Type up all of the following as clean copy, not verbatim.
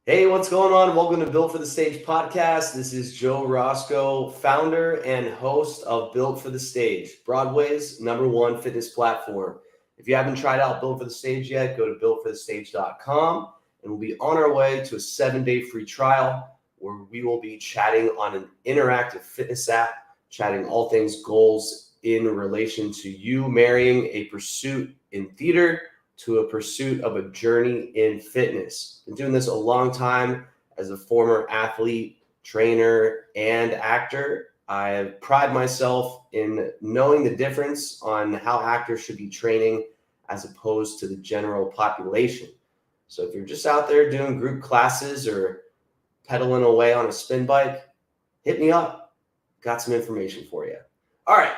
Hey, what's going on? Welcome to Built for the Stage podcast. This is Joe Roscoe, founder and host of Built for the Stage, Broadway's #1 fitness platform. If you haven't tried out Built for the Stage yet, go to builtforthestage.com and we'll be on our way to a 7-day free trial where we will be chatting on an interactive fitness app, chatting all things goals in relation to you marrying a pursuit in theater to a pursuit of a journey in fitness. Been doing this a long time as a former athlete, trainer, and actor. I pride myself in knowing the difference on how actors should be training as opposed to the general population. So if you're just out there doing group classes or pedaling away on a spin bike, hit me up. Got some information for you. All right,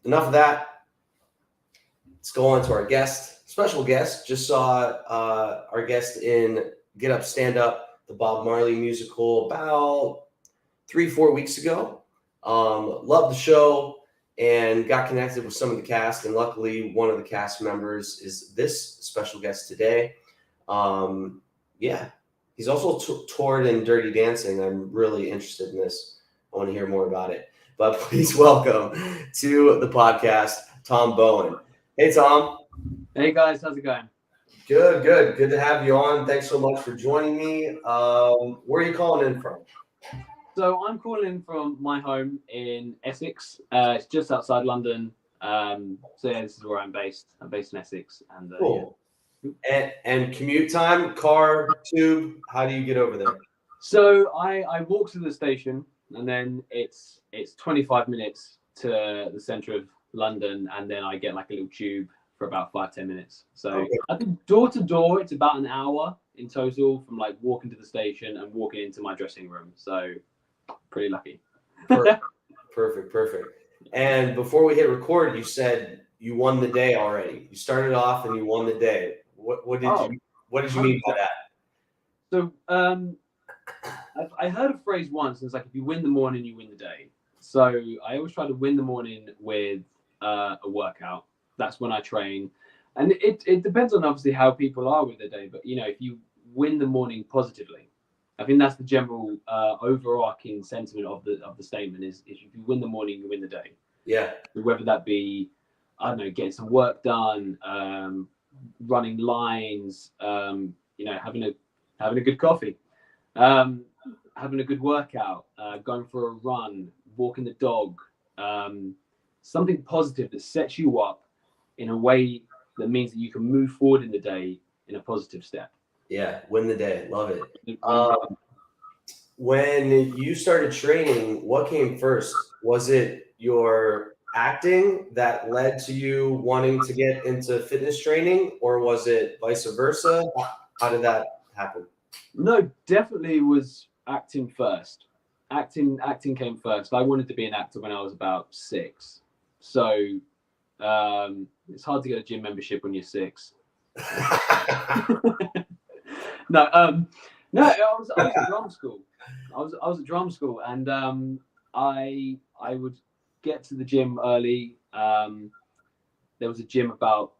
enough of that. Let's go on to our special guest. Just saw our guest in Get Up, Stand Up, the Bob Marley musical about 3-4 weeks ago. Loved the show and got connected with some of the cast. And luckily, one of the cast members is this special guest today. He's also toured in Dirty Dancing. I'm really interested in this. I want to hear more about it. But please welcome to the podcast, Tom Bowen. Hey, Tom. Hey, guys. How's it going? Good. Good to have you on. Thanks so much for joining me. Where are you calling in from? So I'm calling in from my home in Essex. It's just outside London. This is where I'm based. I'm based in Essex. And cool. Yeah. And commute time, car, tube, how do you get over there? So I walk to the station, and then it's 25 minutes to the centre of London, and then I get like a little tube for about 5-10 minutes. So okay. I think door to door, it's about an hour in total from like walking to the station and walking into my dressing room. So pretty lucky. Perfect. And before we hit record, you said you won the day already. You started off and you won the day. What did you mean by that? So I heard a phrase once, and it's like, if you win the morning, you win the day. So I always try to win the morning with a workout. That's when I train. And it depends on obviously how people are with their day. But, if you win the morning positively, I think that's the general overarching sentiment of the statement is if you win the morning, you win the day. Yeah. Whether that be, I don't know, getting some work done, running lines, having a good coffee, having a good workout, going for a run, walking the dog, something positive that sets you up in a way that means that you can move forward in the day in a positive step. Yeah, win the day. Love it. When you started training, what came first? Was it your acting that led to you wanting to get into fitness training, or was it vice versa? How did that happen? No, definitely was acting first. Acting came first. I wanted to be an actor when I was about 6. So it's hard to get a gym membership when you're 6. No, I was at drama school. I was at drama school, and I would get to the gym early. There was a gym about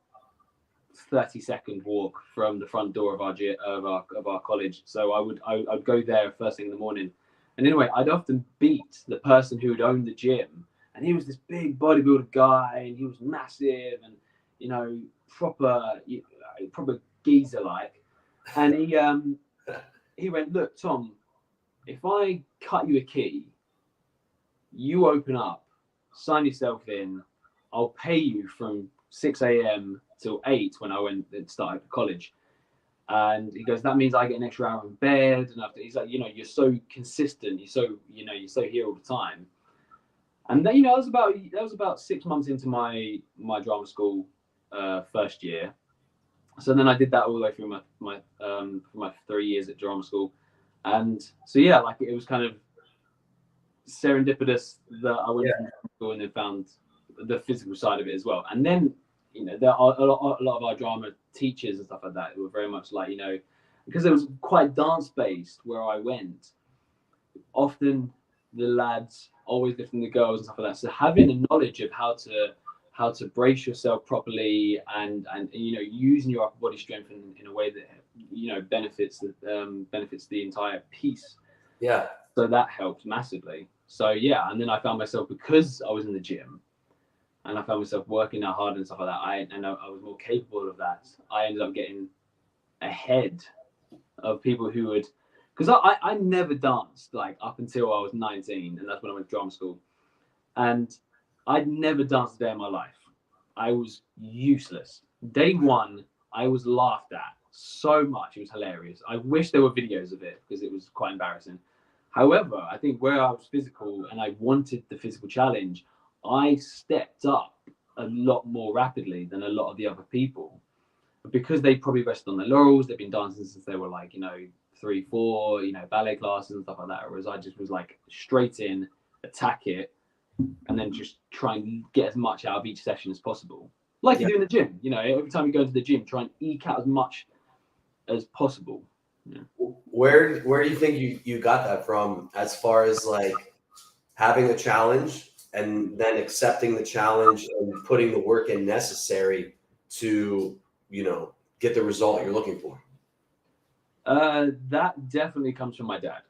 30-second walk from the front door of our college. So I'd go there first thing in the morning. And anyway, I'd often beat the person who would own the gym. And he was this big bodybuilder guy, and he was massive and, proper geezer-like. And he went, "Look, Tom, if I cut you a key, you open up, sign yourself in, I'll pay you from 6 a.m. till 8 when I went and started college." And he goes, "That means I get an extra hour in bed." And after, he's like, "You're so consistent. You're so here all the time." And then, that was about 6 months into my drama school first year. So then I did that all the way through my 3 years at drama school. And so, yeah, like it was kind of serendipitous that I went to drama school and then found the physical side of it as well. And then, there are a lot of our drama teachers and stuff like that who were very much like, because it was quite dance based where I went, often the lads always lifting the girls and stuff like that. So having a knowledge of how how to brace yourself properly, and using your upper body strength in a way that benefits the entire piece. Yeah. So that helped massively. So yeah, and then I found myself, because I was in the gym and I found myself working out hard and stuff like that, I was more capable of that. I ended up getting ahead of people who would, because I never danced like up until I was 19, and that's when I went to drama school, and I'd never danced a day in my life. I was useless. Day one, I was laughed at so much. It was hilarious. I wish there were videos of it because it was quite embarrassing. However, I think where I was physical and I wanted the physical challenge, I stepped up a lot more rapidly than a lot of the other people, because they probably rested on their laurels. They've been dancing since they were like, 3, 4, ballet classes and stuff like that. Whereas I just was like straight in, attack it, and then just try and get as much out of each session as possible. Like you do in the gym, every time you go to the gym, try and eke out as much as possible. Yeah. Where do you think you got that from, as far as like having a challenge and then accepting the challenge and putting the work in necessary to, get the result you're looking for? That definitely comes from my dad.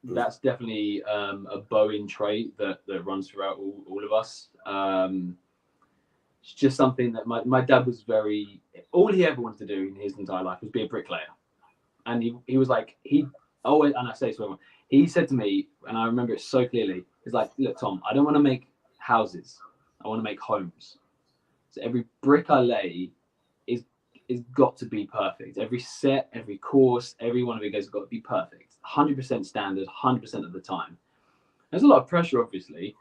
That's definitely a Bowen trait that runs throughout all of us. It's just something that my dad was all he ever wanted to do in his entire life was be a bricklayer. And he was like, he always, and I say to everyone, he said to me, and I remember it so clearly, he's like, look, Tom, I don't want to make houses. I want to make homes. So every brick I lay is got to be perfect. Every set, every course, every one of it has got to be perfect. 100% standard, 100% of the time. There's a lot of pressure, obviously.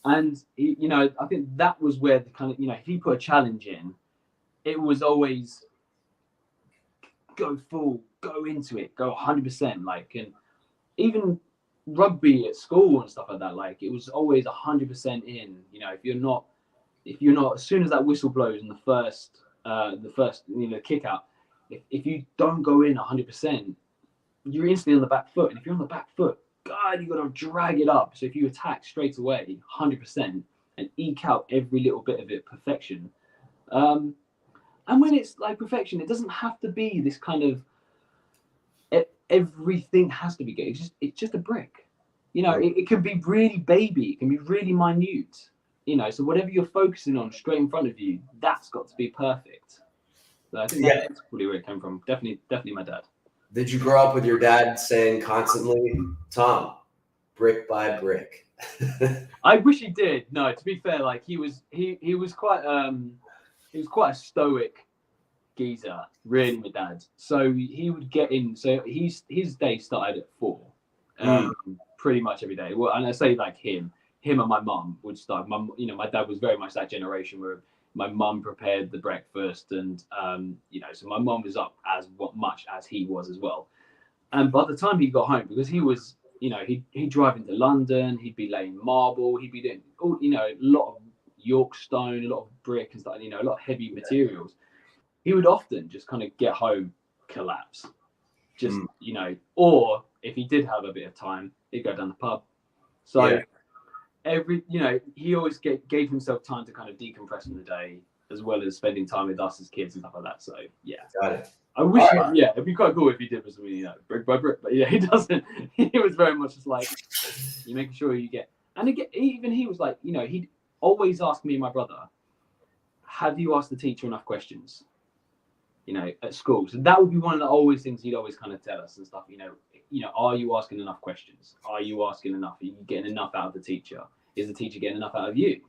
And, I think that was where the kind of, if he put a challenge in, it was always go full, go into it, go 100%. Like, and even rugby at school and stuff like that, like it was always 100% in. If you're not, as soon as that whistle blows in the first kick out, if you don't go in 100%, you're instantly on the back foot. And if you're on the back foot, God, you got to drag it up. So if you attack straight away, 100%, and eke out every little bit of it, perfection. And when it's like perfection, it doesn't have to be this kind of everything has to be good. It's just a brick. It can be really baby. It can be really minute. So whatever you're focusing on straight in front of you, that's got to be perfect. So I think that's probably where it came from. Definitely my dad. Did you grow up with your dad saying constantly, Tom, brick by brick? I wish he did. No, to be fair, like he was quite a stoic geezer, really, my dad. So he would get in. So his day started at 4, pretty much every day. Well, and I say like him and my mum would start. My dad was very much that generation where my mum prepared the breakfast, and so my mum was up as much as he was as well. And by the time he got home, because he was, he'd drive into London, he'd be laying marble, he'd be doing a lot of York stone, a lot of brick and stuff, a lot of heavy materials. He would often just kind of get home, collapse, just or if he did have a bit of time, he'd go down the pub. So he always gave himself time to kind of decompress in the day, as well as spending time with us as kids and stuff like that. So yeah, got it. I wish, it'd be quite cool if he did with something, brick by brick. But yeah, he doesn't. He was very much just like, you making sure you get. And again, even he was like, he'd always ask me and my brother, have you asked the teacher enough questions? At school. So that would be one of the always things he'd always kind of tell us and stuff. Are you asking enough questions? Are you asking enough? Are you getting enough out of the teacher? Is the teacher getting enough out of you?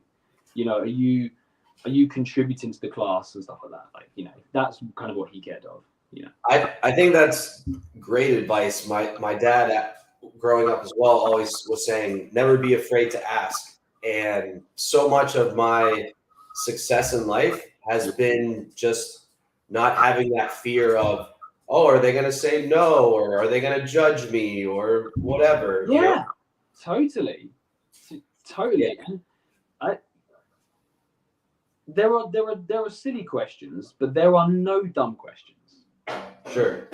Are you contributing to the class and stuff like that? Like, that's kind of what he cared of. I think that's great advice. My dad, growing up as well, always was saying, never be afraid to ask. And so much of my success in life has been just not having that fear of, oh, are they going to say no, or are they going to judge me, or whatever? Yeah, totally. Yeah. There are silly questions, but there are no dumb questions. Sure.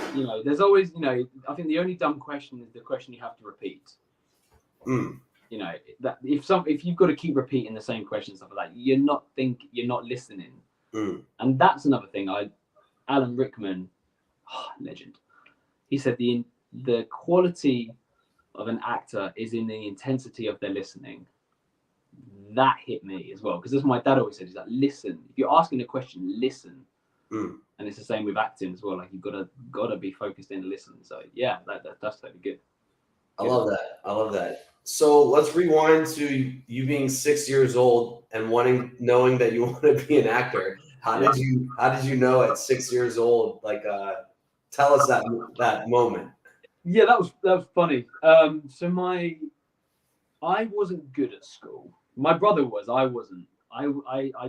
There's always, I think the only dumb question is the question you have to repeat. you know, that if you've got to keep repeating the same questions, stuff like that, you're not listening. And that's another thing. Alan Rickman, legend. He said the quality of an actor is in the intensity of their listening. That hit me as well, because that's what my dad always said. He's like, listen. If you're asking a question, listen. And it's the same with acting as well. Like you've gotta be focused in and listen. So yeah, that's totally good. I love that. I love that. So let's rewind to you being 6 years old and knowing that you want to be an actor. How did you know at 6 years old? Like, tell us that moment. Yeah, that was funny. So I wasn't good at school. My brother was. I wasn't. I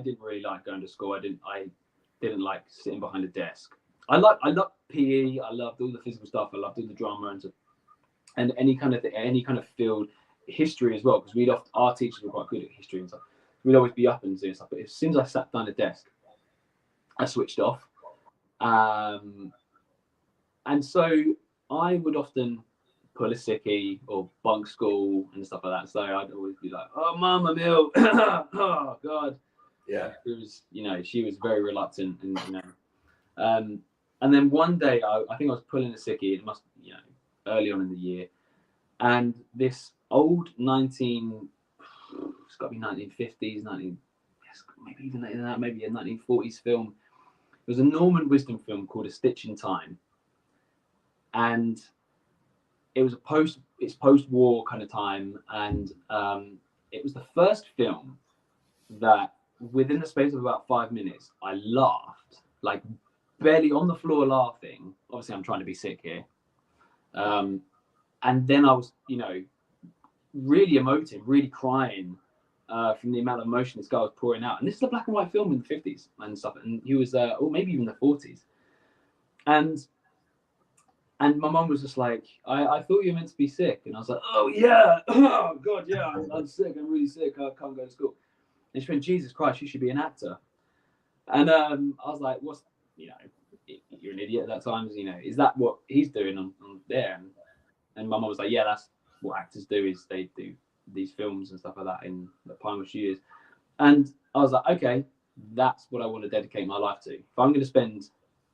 didn't really like going to school. I didn't like sitting behind a desk. I loved PE. I loved all the physical stuff. I loved all the drama and any kind of field, history as well, because our teachers were quite good at history and stuff. We'd always be up and doing stuff. But as soon as I sat down at a desk, I switched off. And so I would often pull a sickie or bunk school and stuff like that. So I'd always be like, "Oh, Mum, I'm ill." Oh God. Yeah. It was, she was very reluctant, and and then one day I think I was pulling a sickie. It must, early on in the year, and this old it's got to be 1950s, maybe even later than that, maybe a 1940s film. It was a Norman Wisdom film called A Stitch in Time, and it was it's post-war kind of time, and it was the first film that within the space of about 5 minutes, I laughed, like barely on the floor laughing. Obviously, I'm trying to be sick here. And then I was, really emotive, really crying from the amount of emotion this guy was pouring out. And this is a black and white film in the 50s and stuff. And he was, or maybe even the 40s. And my mum was just like, I thought you were meant to be sick. And I was like, oh, yeah. Oh, God, yeah, I'm sick. I'm really sick. I can't go to school. And she went, Jesus Christ, you should be an actor. And I was like, you're an idiot at that time. Is that what he's doing on there? And my mum was like, yeah, that's what actors do, is they do these films and stuff like that in the Pinewood Studios. And I was like, okay, that's what I want to dedicate my life to. If I'm going to spend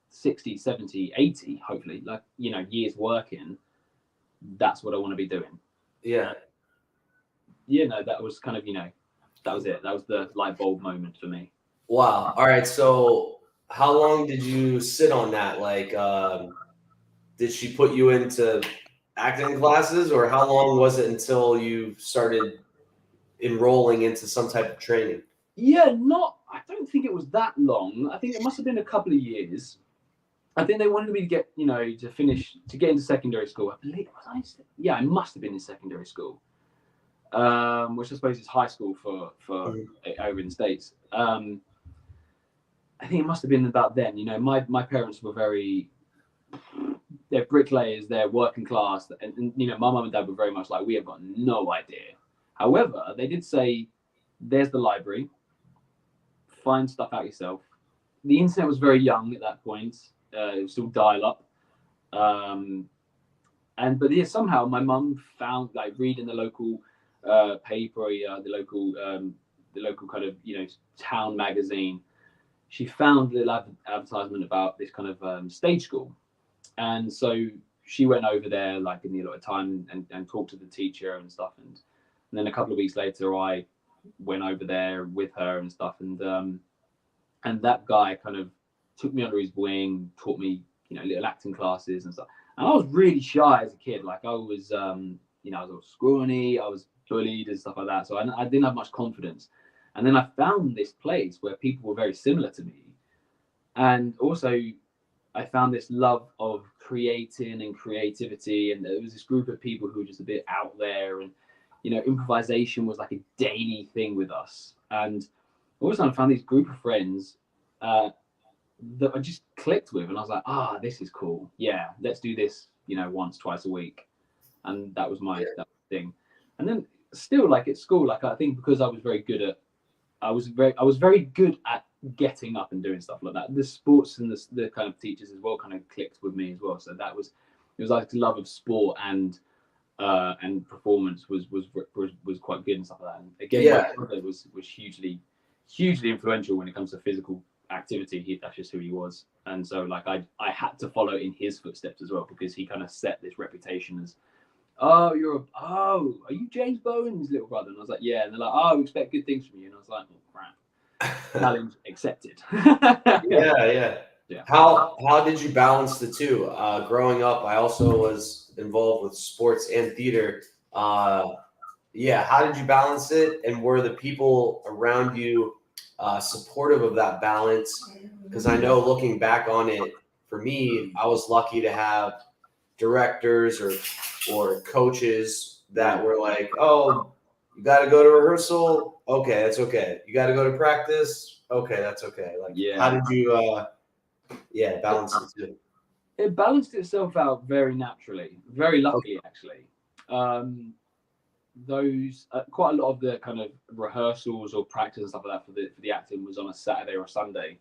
60, 70, 80, hopefully, years working, that's what I want to be doing. Yeah. That was kind of, that was it. That was the light bulb moment for me. Wow. All right. So how long did you sit on that? Like, did she put you into acting classes, or how long was it until you started enrolling into some type of training? Yeah, I don't think it was that long. I think it must have been a couple of years. I think they wanted me to get, to get into secondary school. I believe, I must have been in secondary school, which I suppose is high school for over in the States. I think it must have been about then. My parents were they're bricklayers, they're working class, and my mum and dad were very much like, we have got no idea. However, they did say, there's the library, find stuff out yourself. The internet was very young at that point. It was still dial up. But yeah, somehow my mum found, like, reading the local paper, the local kind of, town magazine. She found a little advertisement about this kind of stage school. And so she went over there, like, in the allotted time and talked to the teacher and stuff. And then a couple of weeks later, I went over there with her and stuff. And that guy kind of took me under his wing, taught me, little acting classes and stuff. And I was really shy as a kid. Like, I was, I was scrawny, I was bullied and stuff like that. So I didn't have much confidence. And then I found this place where people were very similar to me. And also, I found this love of creating and creativity. And there was this group of people who were just a bit out there. And, improvisation was like a daily thing with us. And all of a sudden I found this group of friends that I just clicked with. And I was like, this is cool. Yeah, let's do this, once, twice a week. And that was my thing. And then still, like, at school, like, I think because I was very good at, I was very good at getting up and doing stuff like that. The sports and the kind of teachers as well kind of clicked with me as well. So it was like the love of sport and and performance was quite good and stuff like that. And again, Yeah. my brother was hugely influential when it comes to physical activity. That's just who he was, and so like I had to follow in his footsteps as well, because he kind of set this reputation as, are you James Bowen's little brother? And I was like, yeah. And they're like, oh, we expect good things from you. And I was like, oh crap, challenge accepted. Yeah. Yeah. How did you balance the two? Growing up, I also was involved with sports and theater. Yeah, how did you balance it? And were the people around you supportive of that balance? Because I know looking back on it, for me, I was lucky to have directors or coaches that were like, "Oh, you got to go to rehearsal. Okay, that's okay. You got to go to practice. Okay, that's okay." Like, how did you, balance the two? It balanced itself out very naturally, very luckily actually. Those quite a lot of the kind of rehearsals or practice and stuff like that for the acting was on a Saturday or a Sunday.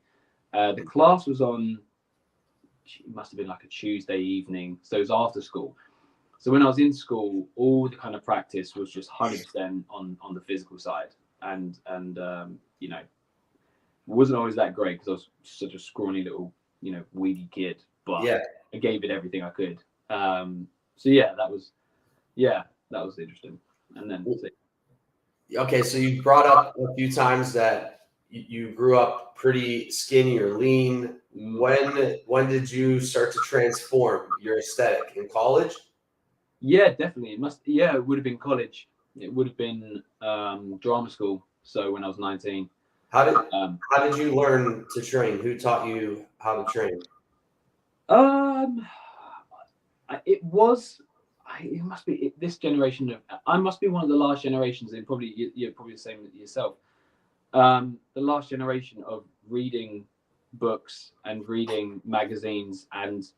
The class was on, it must have been like a Tuesday evening, so it was after school. So when I was in school, all the kind of practice was just 100% on the physical side, and you know, wasn't always that great because I was such a scrawny little, you know, weedy kid, but Yeah. I gave it everything I could. So yeah, that was interesting. And then Okay, so you brought up a few times that you grew up pretty skinny or lean. When did you start to transform your aesthetic? In college? Yeah, definitely. It would have been college. It would have been drama school. So when I was 19. How did you learn to train? Who taught you how to train? It must be this generation of. I must be one of the last generations, and probably you're probably the same yourself. The last generation of reading books and reading magazines and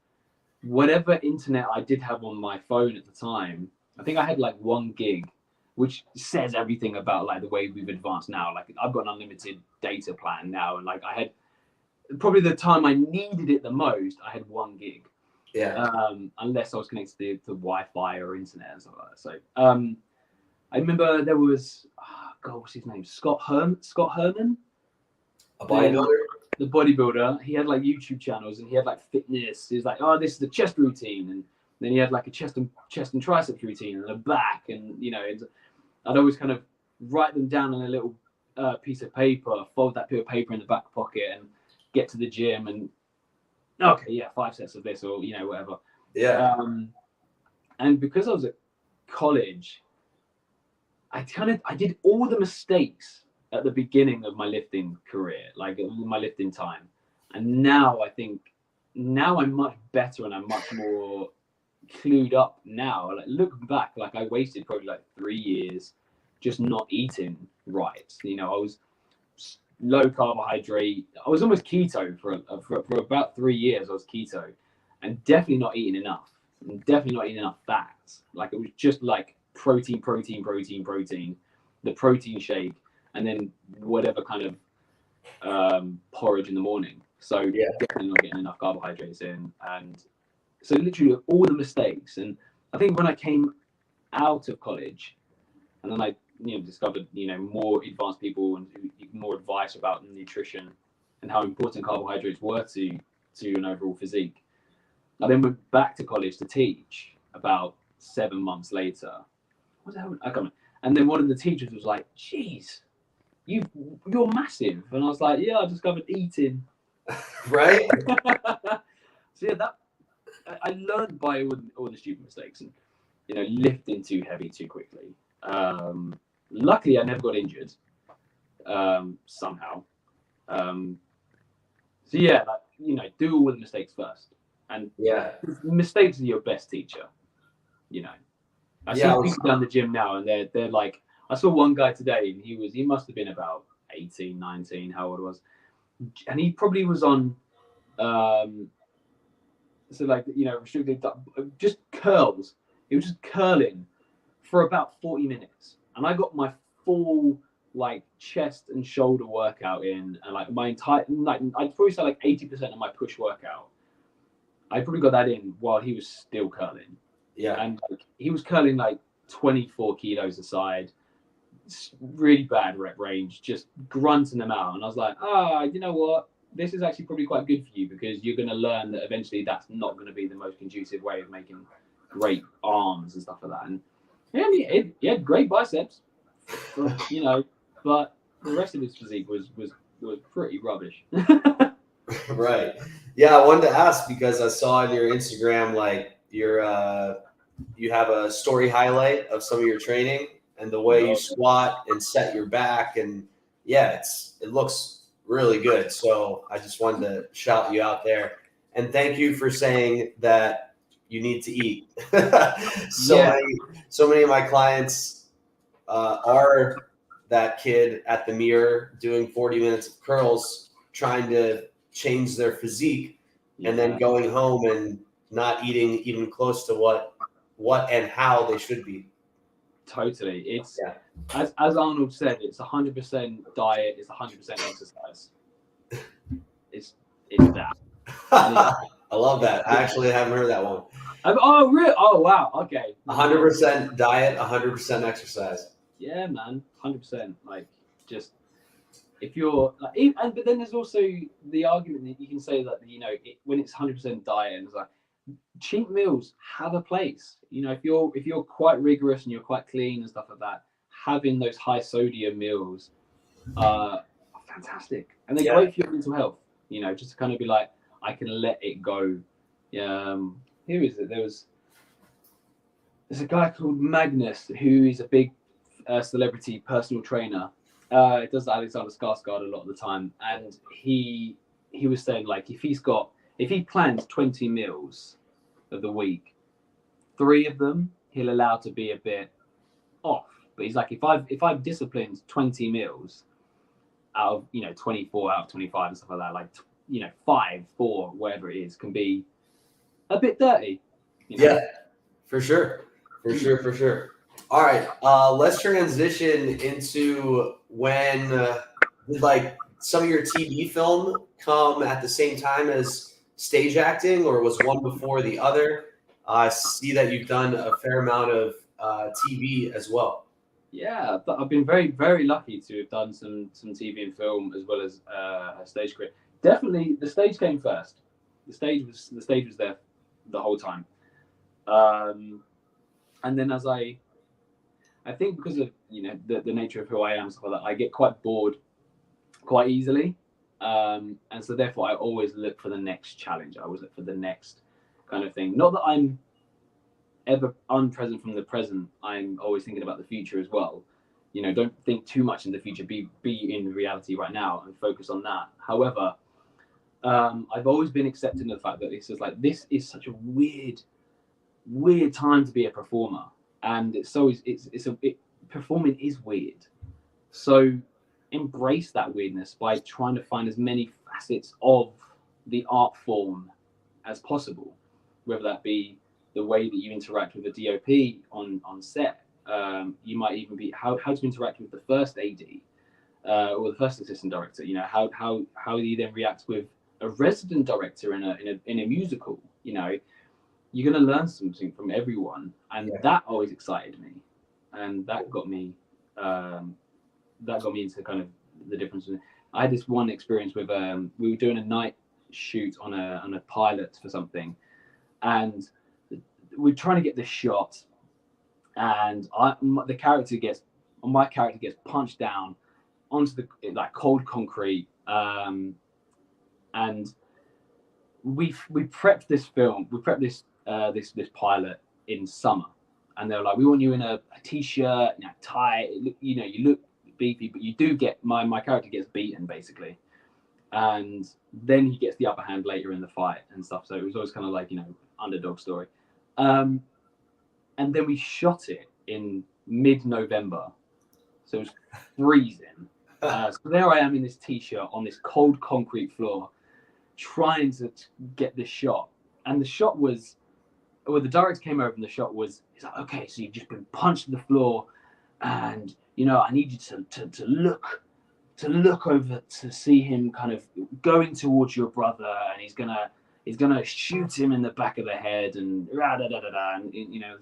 whatever internet I did have on my phone at the time. I think I had like 1 gig, which says everything about like the way we've advanced now. Like I've got an unlimited data plan now, and like I had probably the time I needed it the most, I had 1 gig. Yeah. Unless I was connected to Wi-Fi or internet and stuff like that. So I remember there was, what's his name? Scott Herman, A bodybuilder? the bodybuilder. He had like YouTube channels and he had like fitness. He was like, oh, this is the chest routine, and then he had like a chest and triceps routine and a back, and you know, I'd always kind of write them down on a little piece of paper, fold that piece of paper in the back pocket, and get to the gym and okay, yeah, 5 sets of this, or you know, whatever. Yeah. And because I was at college, I did all the mistakes at the beginning of my lifting career, like my lifting time. And now I think I'm much better and I'm much more clued up now. Like looking back, like I wasted probably like 3 years just not eating right. You know, I was low carbohydrate. I was almost keto for about 3 years. I was keto, and definitely not eating enough. And definitely not eating enough fats. Like it was just like protein, the protein shake, and then whatever kind of porridge in the morning. So definitely not getting enough carbohydrates in, and so literally all the mistakes. And I think when I came out of college, and then I discovered more advanced people and more advice about nutrition and how important carbohydrates were to an overall physique. I then went back to college to teach about 7 months later. What the hell? I can't remember. And then one of the teachers was like, "Geez, you're massive," and I was like, "Yeah, I discovered eating." Right. So yeah, that I learned by all the stupid mistakes and lifting too heavy too quickly. Luckily, I never got injured somehow. So yeah, like, do all the mistakes first, and mistakes are your best teacher. I see people down the gym now, and they're like, I saw one guy today, and he must have been about 18, 19, how old it was, and he probably was on so like restricted just curls. He was just curling for about 40 minutes, and I got my full like chest and shoulder workout in, and like my entire I'd probably say like 80% of my push workout. I probably got that in while he was still curling. Yeah. And like, he was curling like 24 kilos aside, really bad rep range, just grunting them out. And I was like, you know what? This is actually probably quite good for you, because you're going to learn that eventually that's not going to be the most conducive way of making great arms and stuff like that. And yeah, he had great biceps, you know, but the rest of his physique was pretty rubbish. Right. Yeah, I wanted to ask because I saw on your Instagram like you have a story highlight of some of your training and the way you squat and set your back, and yeah, it looks really good. So I just wanted to shout you out there and thank you for saying that you need to eat. So many of my clients are that kid at the mirror doing 40 minutes of curls, trying to change their physique, and then going home and not eating even close to what and how they should be. Totally. It's as Arnold said, it's 100% diet, it's 100% exercise. It's that. I love that. I actually haven't heard that one. Oh, really? Oh, wow. Okay. 100% diet, 100% exercise. Yeah, man. 100%. Like, just if you're like, but then there's also the argument that you can say that, you know, when it's 100% diet and it's like, cheat meals have a place. You know, if you're quite rigorous and you're quite clean and stuff like that, having those high sodium meals are fantastic, and they're great for your mental health. You know, just to kind of be like, I can let it go. Who is it? There's a guy called Magnus who is a big celebrity personal trainer. It does Alexander Skarsgård a lot of the time, and he was saying like if he plans 20 meals of the week, 3 of them he'll allow to be a bit off. But he's like, if I've disciplined 20 meals out of 24 out of 25 and stuff like that, like 5, 4, whatever it is, can be a bit dirty. Yeah, for sure. All right, let's transition into when did like some of your TV film come at the same time as stage acting, or was one before the other? I see that you've done a fair amount of TV as well. Yeah, I've been very, very lucky to have done some TV and film as well as a stage career. Definitely, the stage came first. The stage was there the whole time, and then as I think because of the nature of who I am, stuff like that, I get quite bored quite easily, and so therefore I always look for the next challenge. I always look for the next kind of thing. Not that I'm ever unpresent from the present. I'm always thinking about the future as well. Don't think too much in the future. Be in reality right now and focus on that. However, I've always been accepting the fact that this is such a weird time to be a performer, and performing is weird. So embrace that weirdness by trying to find as many facets of the art form as possible, whether that be the way that you interact with the DOP on set. You might even be how to interact with the first AD or the first assistant director. How you then react with a resident director in a musical. You're going to learn something from everyone, and that always excited me, and that got me into kind of the difference. I had this one experience with we were doing a night shoot on a pilot for something, and we're trying to get this shot, and my character gets punched down onto the cold concrete, and we prepped this this pilot in summer, and they were like, we want you in a t-shirt, tie, you look beefy, but you do get my character gets beaten basically, and then he gets the upper hand later in the fight and stuff. So it was always kind of like underdog story. And then we shot it in mid-November, so it was freezing. So there I am in this t-shirt on this cold concrete floor, trying to get this shot. And the shot was, the director came over and the shot was, he's like, okay, so you've just been punched to the floor, and I need you to look over to see him kind of going towards your brother, and is gonna shoot him in the back of the head, and and you know,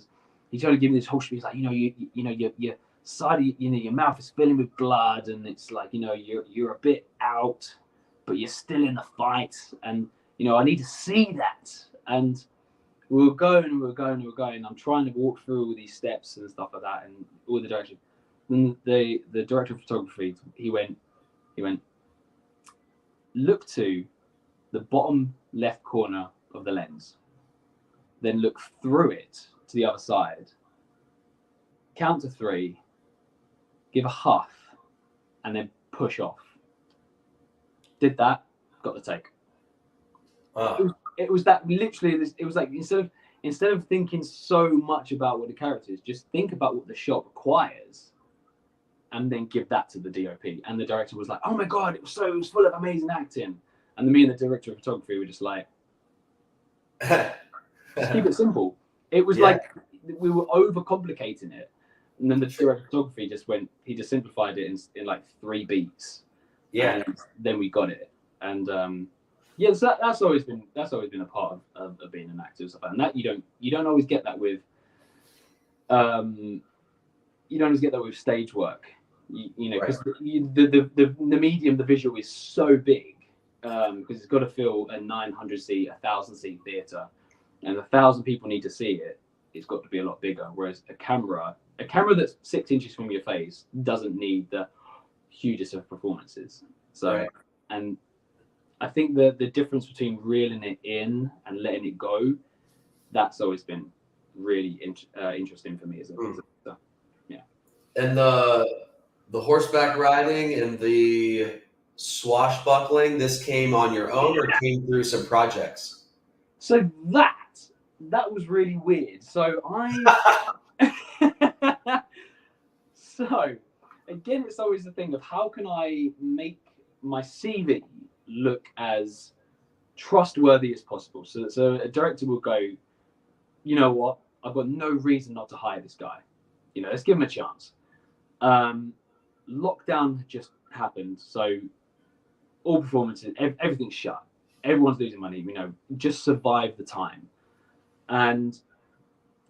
he's trying to give him this whole speech like, you know, your side of, you know, your mouth is filling with blood, and it's like, you know, you're a bit out, but you're still in the fight, and you know, I need to see that. And we were going. I'm trying to walk through all these steps and stuff like that, and all the directions. Then the director of photography, he went, look to the bottom left corner of the lens, then look through it to the other side, count to 3, give a huff, and then push off. Did that, got the take. It was that literally. It was like, instead of thinking so much about what the character is, just think about what the shot requires, and then give that to the DOP. And the director was like, "Oh my god, it was full of amazing acting." And me and the director of photography were just like, just keep it simple. It was like we were overcomplicating it. And then the director of photography he just simplified it in like 3 beats. Yeah. And then we got it. And yeah, so that's always been a part of being an actor and stuff. And that you don't always get that with stage work. You know, because the medium, the visual is so big, because it's got to fill a 900 seat, 1,000 seat theater, and 1,000 people need to see it. It's got to be a lot bigger. Whereas a camera that's 6 inches from your face doesn't need the hugest of performances. So, and I think the difference between reeling it in and letting it go, that's always been really interesting for me as a yeah. And the horseback riding and the swashbuckling, this came on your own or came through some projects? So that was really weird. So so again, it's always the thing of how can I make my CV look as trustworthy as possible. So a director will go, you know what, I've got no reason not to hire this guy. You know, let's give him a chance. Lockdown just happened, so all performances, everything's shut. Everyone's losing money. You know, just survive the time. And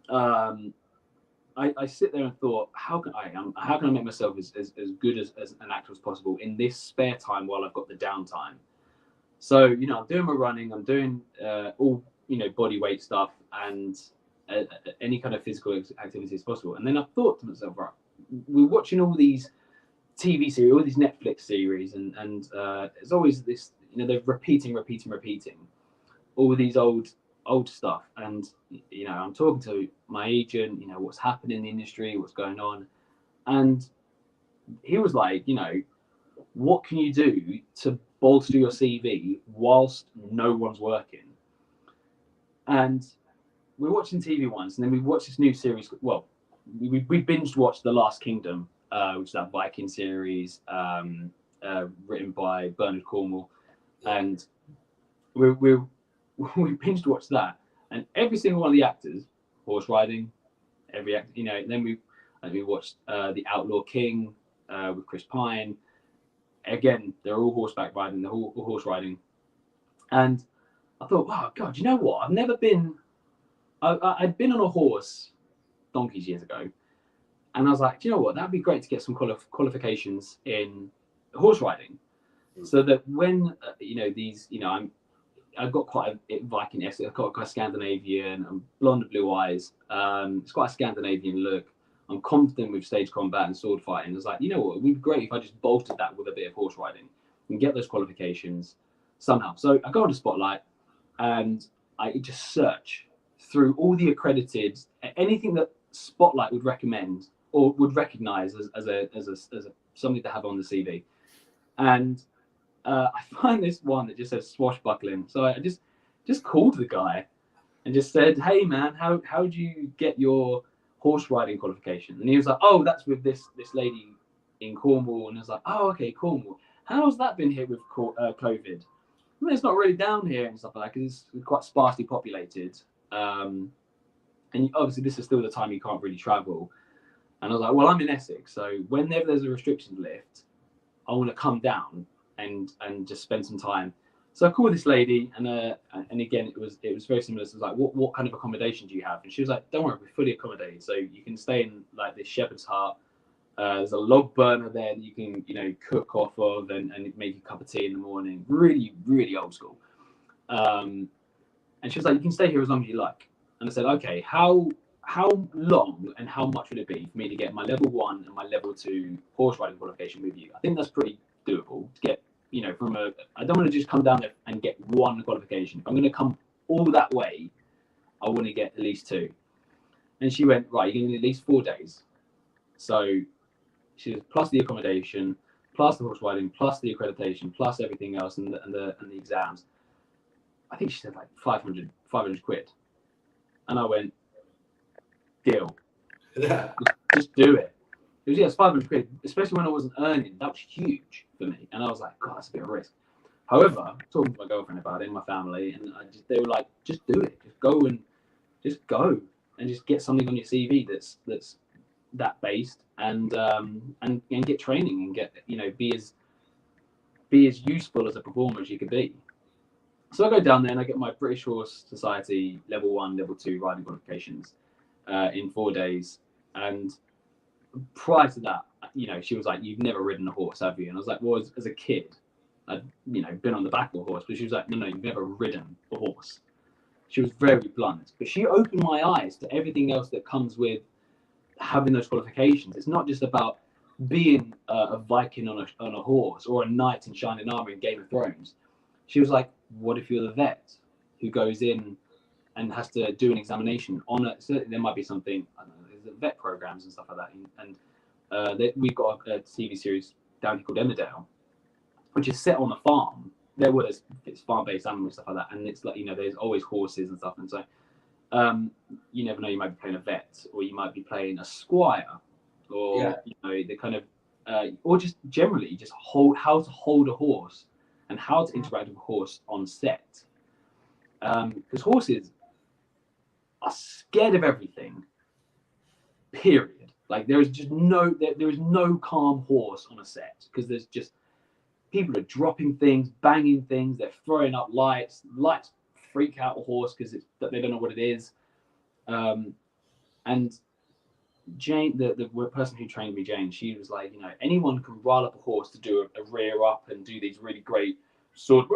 I sit there and thought, how can I make myself as good as an actor as possible in this spare time while I've got the downtime? So, you know, I'm doing my running, I'm doing all, you know, body weight stuff and any kind of physical activity as possible. And then I thought to myself, right, we're watching all these TV series, all these Netflix series, and there's always this, you know, they're repeating all these old stuff. And, you know, I'm talking to my agent, you know, what's happening in the industry, what's going on. And he was like, you know, what can you do to bolster your CV whilst no one's working? And we're watching TV once, and then we watched this new series. Well, we binged watched The Last Kingdom, which is that Viking series, written by Bernard Cornwell, and we binged watched that, and every single one of the actors horse riding, every actor, you know. Then we watched The Outlaw King with Chris Pine. Again, they're all horseback riding, they're all horse riding, and I thought, wow, God, you know what? I've never been. I'd been on a horse donkeys years ago, and I was like, do you know what? That'd be great to get some qualifications in horse riding, so that when you know, these, you know, I've got quite a Viking esque. I've got quite a Scandinavian. I'm blonde and blue eyes. It's quite a Scandinavian look. I'm confident with stage combat and sword fighting. I was like, you know what? It would be great if I just bolstered that with a bit of horse riding and get those qualifications somehow. So I go on to Spotlight, and I just search through all the accredited, anything that Spotlight would recommend or would recognize as a something to have on the CV. And I find this one that just says swashbuckling. So I just called the guy and just said, hey man, how do you get your horse riding qualification? And he was like, oh, that's with this lady in Cornwall. And I was like, oh, okay, Cornwall. How's that been hit with COVID? I mean, it's not really down here and stuff like that because it's quite sparsely populated. And obviously this is still the time you can't really travel. And I was like, well, I'm in Essex, so whenever there's a restriction lift, I want to come down and just spend some time. So I called this lady, and again, it was very similar. So it was like, what kind of accommodation do you have? And she was like, don't worry, we're fully accommodated. So you can stay in like this shepherd's hut. There's a log burner there that you can, cook off of and make a cup of tea in the morning. Really, really old school. And she was like, you can stay here as long as you like. And I said, okay, how long and how much would it be for me to get my level 1 and my level 2 horse riding qualification with you? I think that's pretty doable to get, I don't want to just come down there and get one qualification. If I'm going to come all that way, I want to get at least 2. And she went, right, you're going to need at least 4 days. So she was plus the accommodation, plus the horse riding, plus the accreditation, plus everything else and the exams. I think she said like 500 quid. And I went, deal. Yeah. Just do it. It's 500 quid, especially when I wasn't earning. That was huge for me. And I was like, God, that's a bit of a risk. However, talking to my girlfriend about it and my family, and they were like, just do it. Just go and just get something on your CV that's that based and get training and get, be as useful as a performer as you could be. So I go down there and I get my British Horse Society level 1, level 2 riding qualifications in 4 days. And prior to that, she was like, you've never ridden a horse, have you? And I was like, well, as a kid, I'd, been on the back of a horse. But she was like, no, you've never ridden a horse. She was very blunt. But she opened my eyes to everything else that comes with having those qualifications. It's not just about being a Viking on a horse or a knight in shining armor in Game of Thrones. She was like, what if you're the vet who goes in and has to do an examination on it? So there might be something, I don't know, there's vet programs and stuff like that. And we've got a TV series down here called Emmerdale, which is set on a farm. It's farm-based animals, stuff like that. And it's like, there's always horses and stuff. And so you never know, you might be playing a vet or you might be playing a squire or, the kind of, or just generally just how to hold a horse and how to interact with a horse on set. Because horses are scared of everything, period. Like there is no calm horse on a set because there's just people are dropping things, banging things, they're throwing up lights freak out a horse because they don't know what it is. And Jane, the person who trained me, Jane, she was like, anyone can rile up a horse to do a rear up and do these really great sword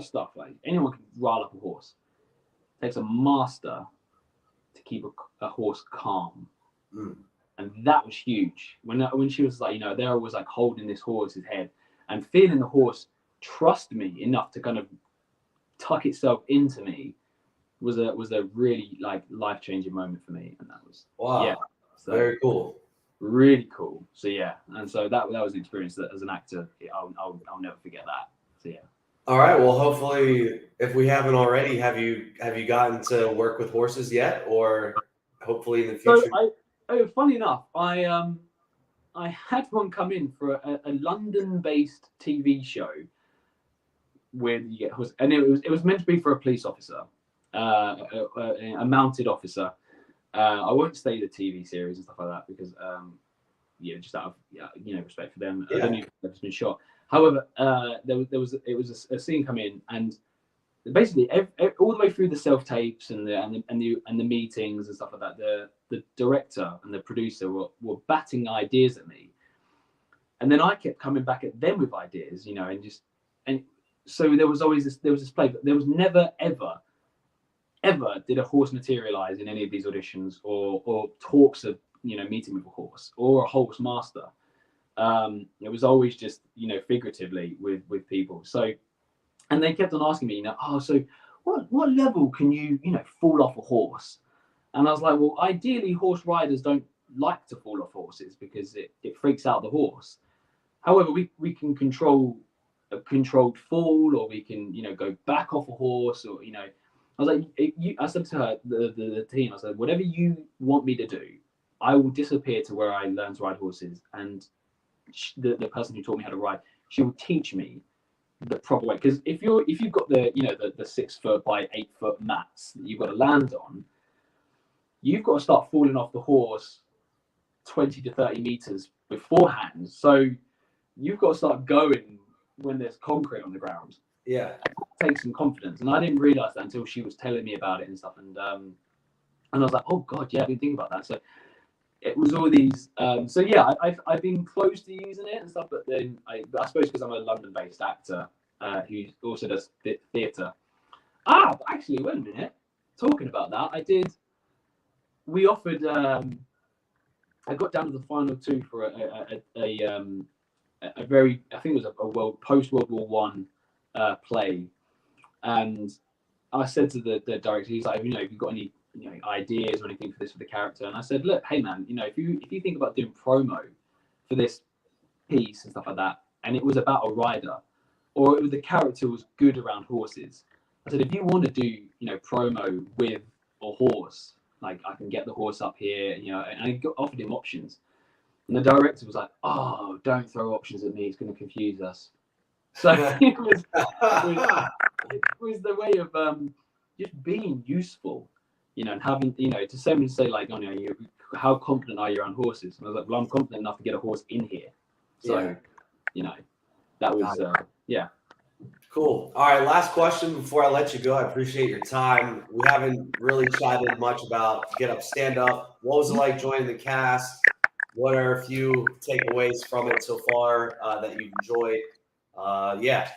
stuff. Like anyone can rile up a horse. It takes a master to keep a horse calm. And that was huge. When she was like, there I was like holding this horse's head and feeling the horse trust me enough to kind of tuck itself into me was a really like life-changing moment for me. And that was so very cool, really cool. So and so that was an experience that as an actor I'll never forget that. So all right, well, hopefully if we haven't already, have you gotten to work with horses yet, or hopefully in the future? So funny enough, I had one come in for a London-based TV show where you get horses, and it was meant to be for a police officer, a mounted officer. I won't say the TV series and stuff like that because just out of respect for them. I don't know if it's been shot. However, it was a scene come in, and basically all the way through the self tapes and the meetings and stuff like that, the director and the producer were batting ideas at me, and then I kept coming back at them with ideas, and so there was this play, but there was never ever did a horse materialize in any of these auditions or talks of meeting with a horse or a horse master. It was always just figuratively with people. So, and they kept on asking me, so what level can you fall off a horse? And I was like, well, ideally horse riders don't like to fall off horses because it freaks out the horse. However, we can control a controlled fall, or we can go back off a horse, or I was like, I said to her, the team, I said, whatever you want me to do, I will disappear to where I learned to ride horses, and the person who taught me how to ride, she will teach me the proper way. Because if you've got the 6 foot by 8 foot mats that you've got to land on, you've got to start falling off the horse 20 to 30 meters beforehand. So you've got to start going when there's concrete on the ground. Yeah. takes some confidence, and I didn't realize that until she was telling me about it and stuff. And I was like, oh god, yeah, I didn't think about that. So it was all these. So yeah, I've been close to using it and stuff, but then I suppose because I'm a London-based actor who also does theatre. But actually, wait a minute. Talking about that, we offered. I got down to the final two for a very, I think it was a post World War One play, and I said to the director, he's like, have you got any ideas or anything for this for the character? And I said, look, hey man, if you think about doing promo for this piece and stuff like that, and it was about a rider, or the character was good around horses, I said, if you want to do promo with a horse, like I can get the horse up here, and I offered him options. And the director was like, oh, don't throw options at me, it's going to confuse us. So it was the way of just being useful, and having, to someone say like, oh, no, how confident are you around horses? And I was like, well, I'm confident enough to get a horse in here. So, that was, yeah. Cool. All right, last question before I let you go. I appreciate your time. We haven't really chatted much about Get Up, Stand Up. What was it like joining the cast? What are a few takeaways from it so far that you've enjoyed? Yeah.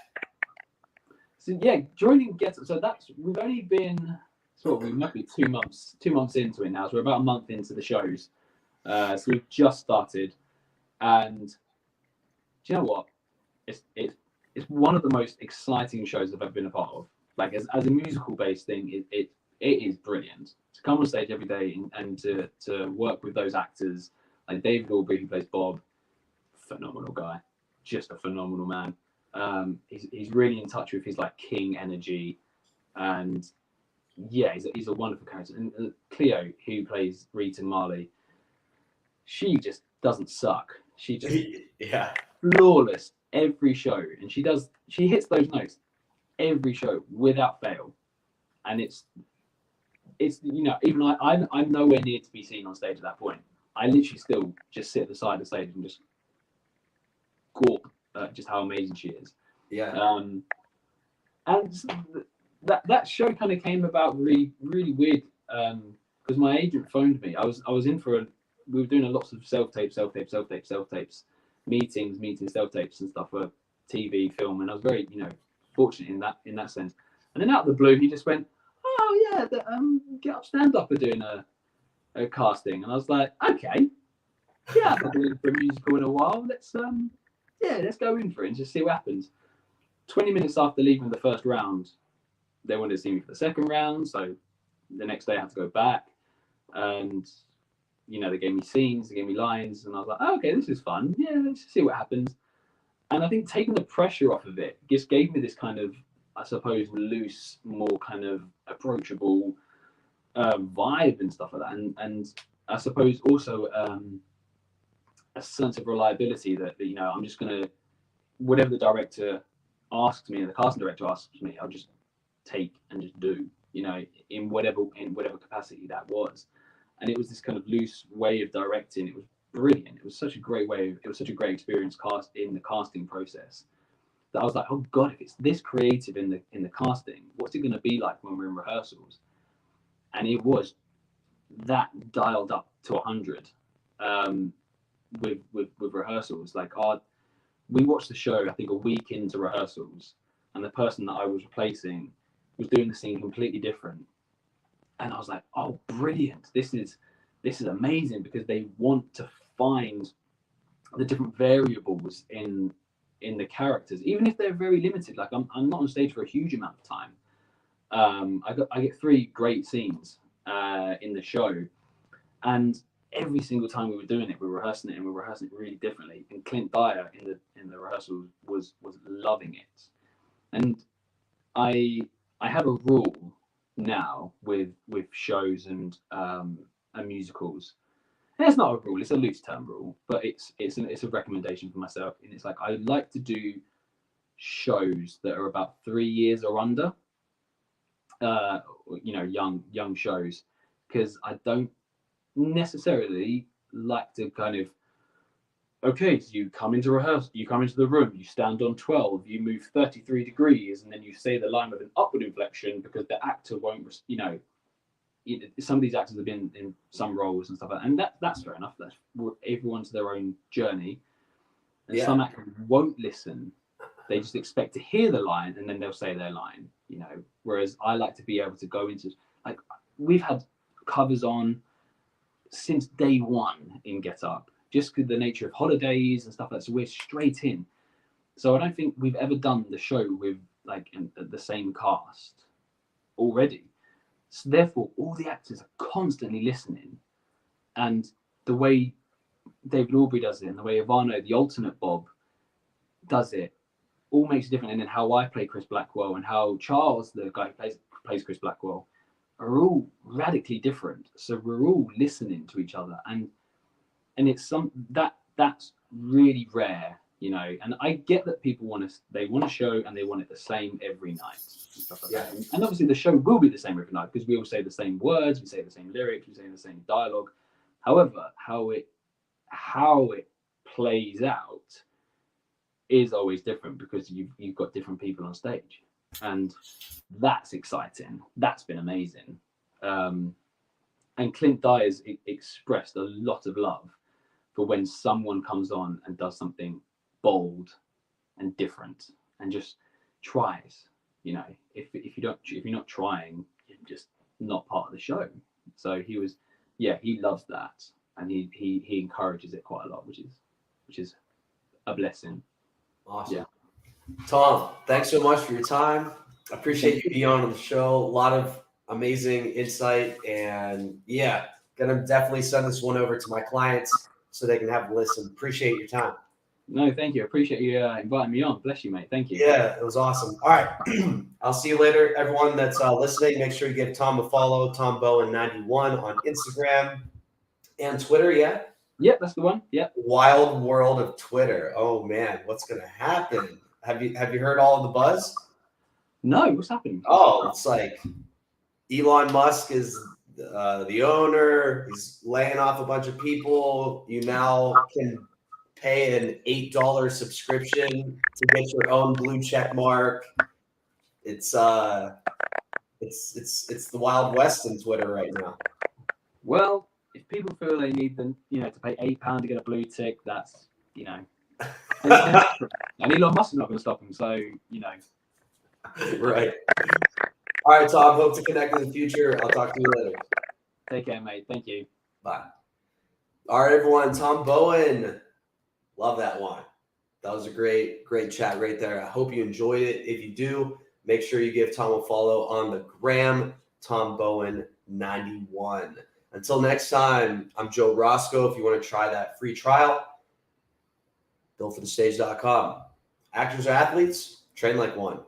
So yeah, joining Get Up. So we've only been we might be 2 months into it now. So we're about a month into the shows. So we've just started, and do you know what? It's one of the most exciting shows I've ever been a part of. Like as a musical based thing, it is brilliant to come on stage every day and to work with those actors like David Aubrey, who plays Bob, phenomenal guy, just a phenomenal man. He's really in touch with his like king energy, and yeah, he's a wonderful character. And Cleo, who plays Rita Marley, she just doesn't suck. She just flawless every show, and she hits those notes every show without fail. And it's even I'm nowhere near to be seen on stage at that point. I literally still just sit at the side of the stage and just gawp at just how amazing she is. Yeah. And that show kind of came about really, really weird because my agent phoned me. I was in for we were doing lots of self-tapes, meetings, self-tapes and stuff for TV, film, and I was very, fortunate in that sense. And then out of the blue, he just went, "Oh yeah, Get Up, Stand Up are doing a casting," and I was like, "Okay, yeah, I've been doing for a musical in a while. Let's go in for it and just see what happens." 20 minutes after leaving the first round, they wanted to see me for the second round, so the next day I had to go back, and they gave me scenes, they gave me lines, and I was like, oh, okay, this is fun. Yeah, let's see what happens. And I think taking the pressure off of it just gave me this kind of, I suppose, loose, more kind of approachable vibe and stuff like that. And I suppose also a sense of reliability that I'm just going to, whatever the director asks me and the casting director asks me, I'll just take and just do, in whatever capacity that was. And it was this kind of loose way of directing. It was brilliant. It was such a great it was such a great experience in the casting process that I was like, oh God, if it's this creative in the casting, what's it going to be like when we're in rehearsals? And it was that dialed up to 100 with rehearsals. Like we watched the show, I think, a week into rehearsals, and the person that I was replacing was doing the scene completely different. And I was like, oh, brilliant. This is amazing, because they want to find the different variables in the characters, even if they're very limited. Like I'm not on stage for a huge amount of time. I get 3 great scenes in the show, and every single time we were doing it, we were rehearsing it, and we were rehearsing it really differently. And Clint Dyer in the rehearsals was loving it. And I have a rule now with shows and musicals. And it's not a rule; it's a loose term rule, but it's a recommendation for myself. And it's like I like to do shows that are about 3 years or under. Young shows, because I don't necessarily like to kind of okay, so you come into rehearsal, you come into the room, you stand on 12, you move 33 degrees, and then you say the line with an upward inflection because the actor won't, some of these actors have been in some roles and stuff like that, and that's fair enough. That's everyone's their own journey, and some actors won't listen. They just expect to hear the line and then they'll say their line, whereas I like to be able to go into, like, we've had covers on since day one in Get Up, just because the nature of holidays and stuff like that. So we're straight in. So I don't think we've ever done the show with like the same cast already. So therefore, all the actors are constantly listening, and the way David Aubrey does it, and the way Ivano, the alternate Bob, does it, all makes it different. And then how I play Chris Blackwell and how Charles, the guy who plays Chris Blackwell, are all radically different. So we're all listening to each other, and it's that's really rare, And I get that people want to show and they want it the same every night and stuff like that. And obviously the show will be the same every night because we all say the same words, we say the same lyrics, we say the same dialogue. However, how it plays out is always different because you've got different people on stage, and that's exciting. That's been amazing. And Clint Dyer's expressed a lot of love for when someone comes on and does something bold and different and just tries. If you're not trying, you're just not part of the show. So he loves that, and he encourages it quite a lot, which is a blessing. Awesome. Yeah. Tom, thanks so much for your time. I appreciate you being on the show. A lot of amazing insight, and gonna definitely send this one over to my clients so they can have a listen. Appreciate your time. No, thank you. I appreciate you inviting me on. Bless you, mate. Thank you. Yeah, it was awesome. All right. I'll see you later. Everyone that's listening, make sure you give Tom a follow, Tom Bowen 91 on Instagram and Twitter. Yeah. Yep, that's the one. Yep. Wild world of Twitter. Oh man, what's gonna happen? Have you heard all of the buzz? No, what's happening? Oh, it's like Elon Musk is the owner. He's laying off a bunch of people. You now can pay an $8 subscription to get your own blue check mark. It's the Wild West in Twitter right now. Well, if people feel they need to pay £8 to get a blue tick, that's and Elon Musk is not going to stop them. So Right. All right, Tom. Hope to connect in the future. I'll talk to you later. Take care, mate. Thank you. Bye. All right, everyone. Tom Bowen. Love that one. That was a great chat right there. I hope you enjoyed it. If you do, make sure you give Tom a follow on the gram, Tom Bowen 91. Until next time, I'm Joe Roscoe. If you want to try that free trial, builtforthestage.com. Actors or athletes, train like one.